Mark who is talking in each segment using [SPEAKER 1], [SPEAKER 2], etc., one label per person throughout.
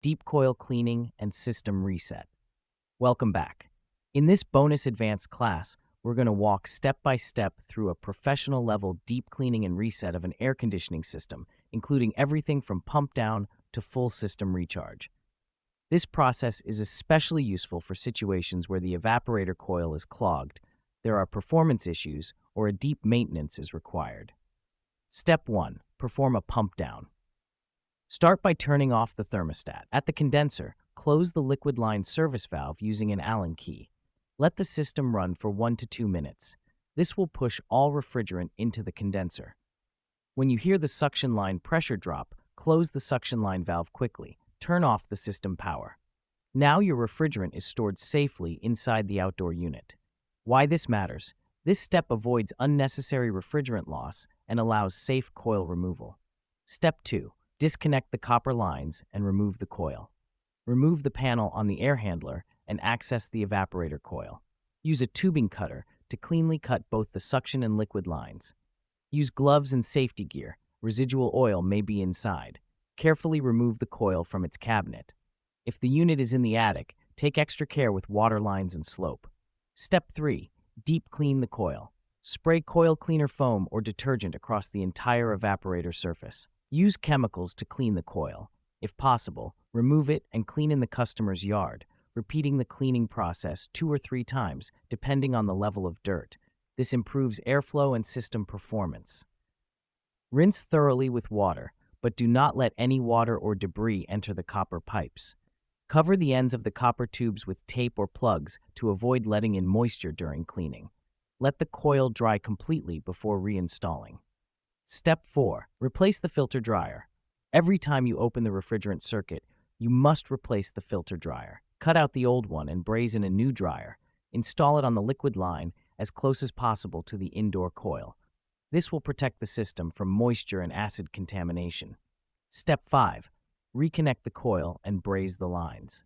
[SPEAKER 1] deep coil cleaning, and system reset. Welcome back. In this bonus advanced class, we're going to walk step by step through a professional level deep cleaning and reset of an air conditioning system, including everything from pump down to full system recharge. This process is especially useful for situations where the evaporator coil is clogged, there are performance issues, or a deep maintenance is required. Step 1. Perform a pump down. Start by turning off the thermostat. At the condenser, close the liquid line service valve using an Allen key. Let the system run for 1 to 2 minutes. This will push all refrigerant into the condenser. When you hear the suction line pressure drop, close the suction line valve quickly. Turn off the system power. Now your refrigerant is stored safely inside the outdoor unit. Why this matters? This step avoids unnecessary refrigerant loss and allows safe coil removal. Step 2. Disconnect the copper lines and remove the coil. Remove the panel on the air handler and access the evaporator coil. Use a tubing cutter to cleanly cut both the suction and liquid lines. Use gloves and safety gear. Residual oil may be inside. Carefully remove the coil from its cabinet. If the unit is in the attic, take extra care with water lines and slope. Step 3. Deep clean the coil. Spray coil cleaner foam or detergent across the entire evaporator surface. Use chemicals to clean the coil. If possible, remove it and clean in the customer's yard, repeating the cleaning process 2 or 3 times, depending on the level of dirt. This improves airflow and system performance. Rinse thoroughly with water, but do not let any water or debris enter the copper pipes. Cover the ends of the copper tubes with tape or plugs to avoid letting in moisture during cleaning. Let the coil dry completely before reinstalling. Step 4. Replace the filter dryer. Every time you open the refrigerant circuit, you must replace the filter dryer. Cut out the old one and braze in a new dryer. Install it on the liquid line as close as possible to the indoor coil. This will protect the system from moisture and acid contamination. Step 5. Reconnect the coil and braze the lines.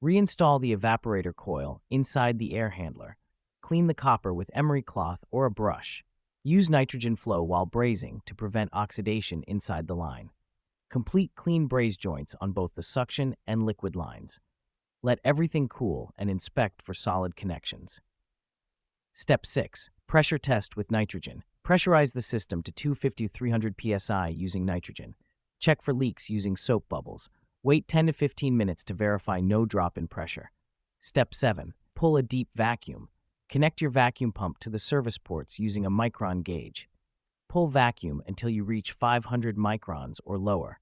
[SPEAKER 1] Reinstall the evaporator coil inside the air handler. Clean the copper with emery cloth or a brush. Use nitrogen flow while brazing to prevent oxidation inside the line. Complete clean braze joints on both the suction and liquid lines. Let everything cool and inspect for solid connections. Step 6. Pressure test with nitrogen. Pressurize the system to 250-300 psi using nitrogen. Check for leaks using soap bubbles. Wait 10 to 15 minutes to verify no drop in pressure. Step 7. Pull a deep vacuum. Connect your vacuum pump to the service ports using a micron gauge. Pull vacuum until you reach 500 microns or lower.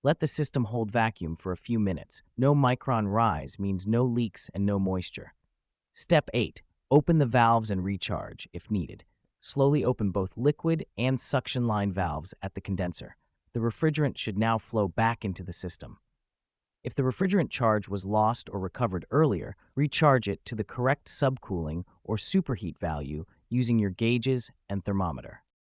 [SPEAKER 1] Let the system hold vacuum for a few minutes. No micron rise means no leaks and no moisture. Step 8. Open the valves and recharge if needed. Slowly open both liquid and suction line valves at the condenser. The refrigerant should now flow back into the system. If the refrigerant charge was lost or recovered earlier, recharge it to the correct subcooling or superheat value using your gauges and thermometer.